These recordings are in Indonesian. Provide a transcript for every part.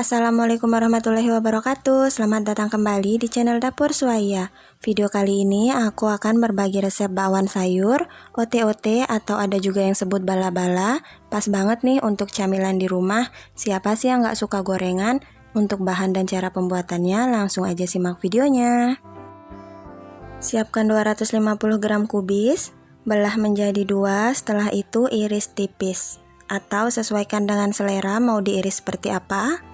Assalamualaikum warahmatullahi wabarakatuh. Selamat datang kembali di channel Dapur Suaya. Video kali ini aku akan berbagi resep bakwan sayur, ote-ote atau ada juga yang sebut bala-bala. Pas banget nih untuk camilan di rumah. Siapa sih yang gak suka gorengan? Untuk bahan dan cara pembuatannya langsung aja simak videonya. Siapkan 250 gram kubis, belah menjadi 2, setelah itu iris tipis. Atau sesuaikan dengan selera mau diiris seperti apa.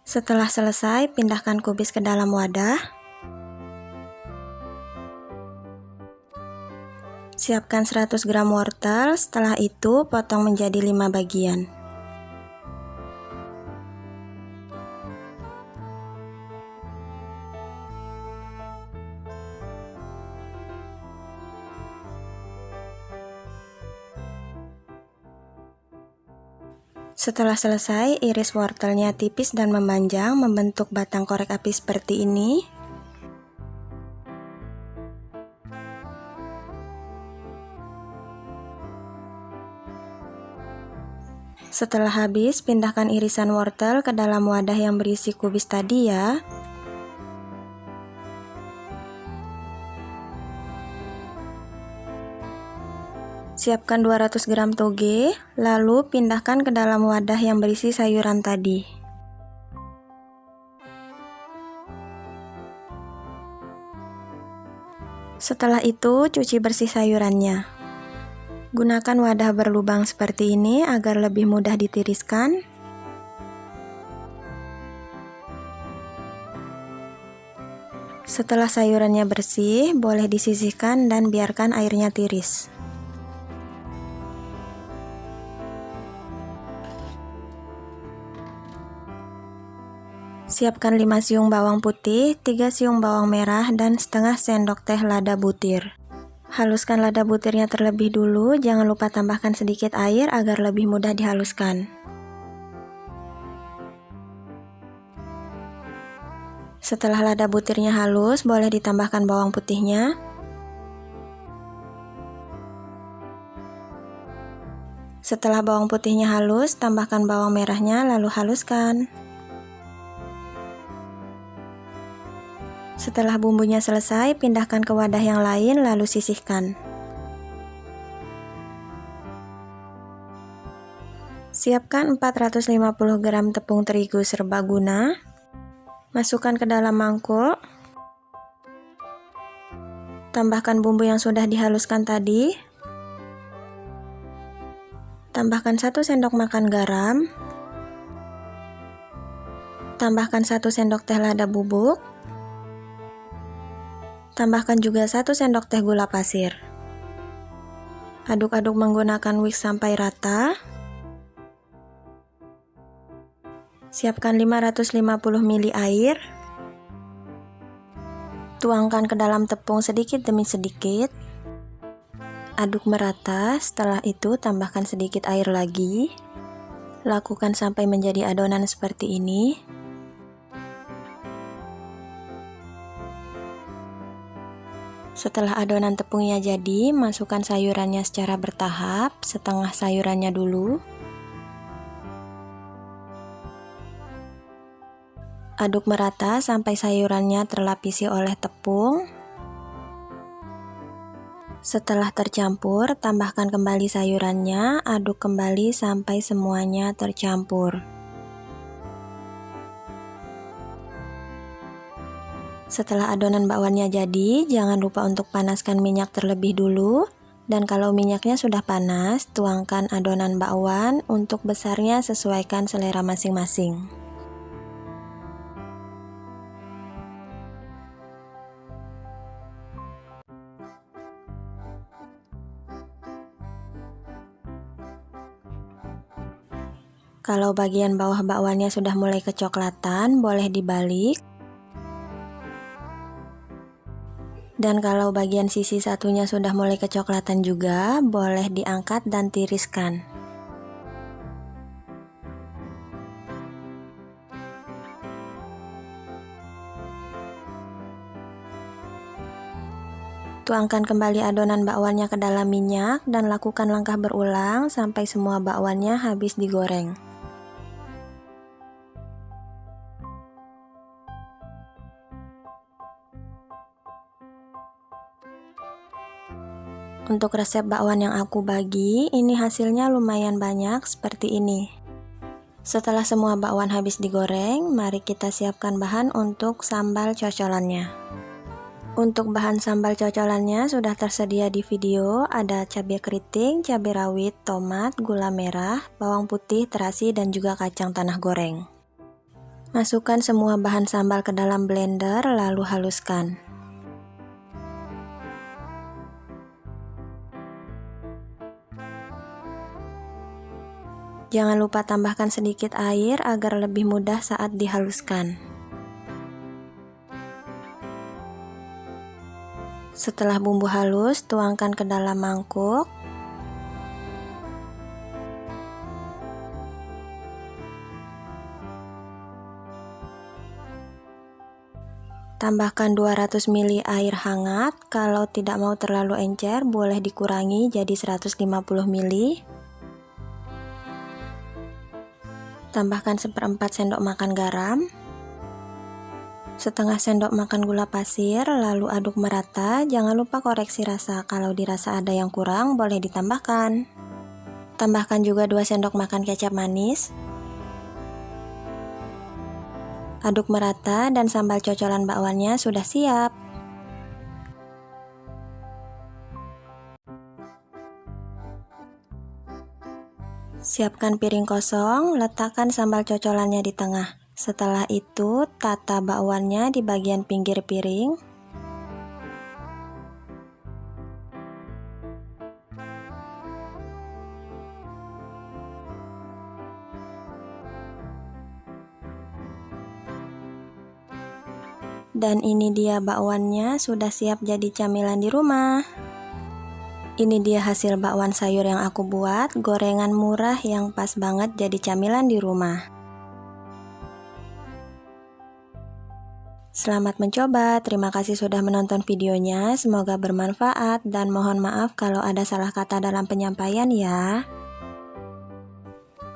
Setelah selesai, pindahkan kubis ke dalam wadah. Siapkan 100 gram wortel, setelah itu potong menjadi 5 bagian. Setelah selesai, iris wortelnya tipis dan memanjang membentuk batang korek api seperti ini. Setelah habis, pindahkan irisan wortel ke dalam wadah yang berisi kubis tadi ya. Siapkan 200 gram toge, lalu pindahkan ke dalam wadah yang berisi sayuran tadi. Setelah itu, cuci bersih sayurannya. Gunakan wadah berlubang seperti ini agar lebih mudah ditiriskan. Setelah sayurannya bersih, boleh disisihkan dan biarkan airnya tiris. Siapkan 5 siung bawang putih, 3 siung bawang merah, dan setengah sendok teh lada butir. Haluskan lada butirnya terlebih dulu, jangan lupa tambahkan sedikit air agar lebih mudah dihaluskan. Setelah lada butirnya halus, boleh ditambahkan bawang putihnya. Setelah bawang putihnya halus, tambahkan bawang merahnya lalu haluskan. Setelah bumbunya selesai, pindahkan ke wadah yang lain lalu sisihkan. Siapkan 450 gram tepung terigu serbaguna. Masukkan ke dalam mangkuk. Tambahkan bumbu yang sudah dihaluskan tadi. Tambahkan 1 sendok makan garam. Tambahkan 1 sendok teh lada bubuk. Tambahkan juga 1 sendok teh gula pasir. Aduk-aduk menggunakan whisk sampai rata. Siapkan 550 ml air. Tuangkan ke dalam tepung sedikit demi sedikit. Aduk merata, setelah itu tambahkan sedikit air lagi. Lakukan sampai menjadi adonan seperti ini. Setelah adonan tepungnya jadi, masukkan sayurannya secara bertahap, setengah sayurannya dulu. Aduk merata sampai sayurannya terlapisi oleh tepung. Setelah tercampur, tambahkan kembali sayurannya, aduk kembali sampai semuanya tercampur. Setelah adonan bakwannya jadi, jangan lupa untuk panaskan minyak terlebih dulu. Dan kalau minyaknya sudah panas, tuangkan adonan bakwan, untuk besarnya sesuaikan selera masing-masing. Kalau bagian bawah bakwannya sudah mulai kecoklatan, boleh dibalik. Dan kalau bagian sisi satunya sudah mulai kecoklatan juga, boleh diangkat dan tiriskan. Tuangkan kembali adonan bakwannya ke dalam minyak dan lakukan langkah berulang sampai semua bakwannya habis digoreng. Untuk resep bakwan yang aku bagi, ini hasilnya lumayan banyak seperti ini. Setelah semua bakwan habis digoreng, mari kita siapkan bahan untuk sambal cocolannya. Untuk bahan sambal cocolannya sudah tersedia di video, ada cabai keriting, cabai rawit, tomat, gula merah, bawang putih, terasi, dan juga kacang tanah goreng. Masukkan semua bahan sambal ke dalam blender lalu haluskan. Jangan lupa tambahkan sedikit air agar lebih mudah saat dihaluskan. Setelah bumbu halus, tuangkan ke dalam mangkuk. Tambahkan 200 ml air hangat, kalau tidak mau terlalu encer boleh dikurangi jadi 150 ml. Tambahkan 1/4 sendok makan garam, setengah sendok makan gula pasir, lalu aduk merata. Jangan lupa koreksi rasa, kalau dirasa ada yang kurang boleh ditambahkan. Tambahkan juga 2 sendok makan kecap manis. Aduk merata dan sambal cocolan bakwannya sudah siap. Siapkan piring kosong, letakkan sambal cocolannya di tengah. Setelah itu, tata bakwannya di bagian pinggir piring. Dan ini dia bakwannya sudah siap jadi camilan di rumah. Ini dia hasil bakwan sayur yang aku buat, gorengan murah yang pas banget jadi camilan di rumah. Selamat mencoba, terima kasih sudah menonton videonya, semoga bermanfaat dan mohon maaf kalau ada salah kata dalam penyampaian ya.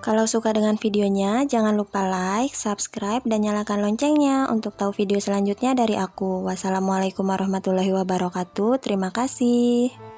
Kalau suka dengan videonya, jangan lupa like, subscribe, dan nyalakan loncengnya untuk tahu video selanjutnya dari aku. Wassalamualaikum warahmatullahi wabarakatuh, terima kasih.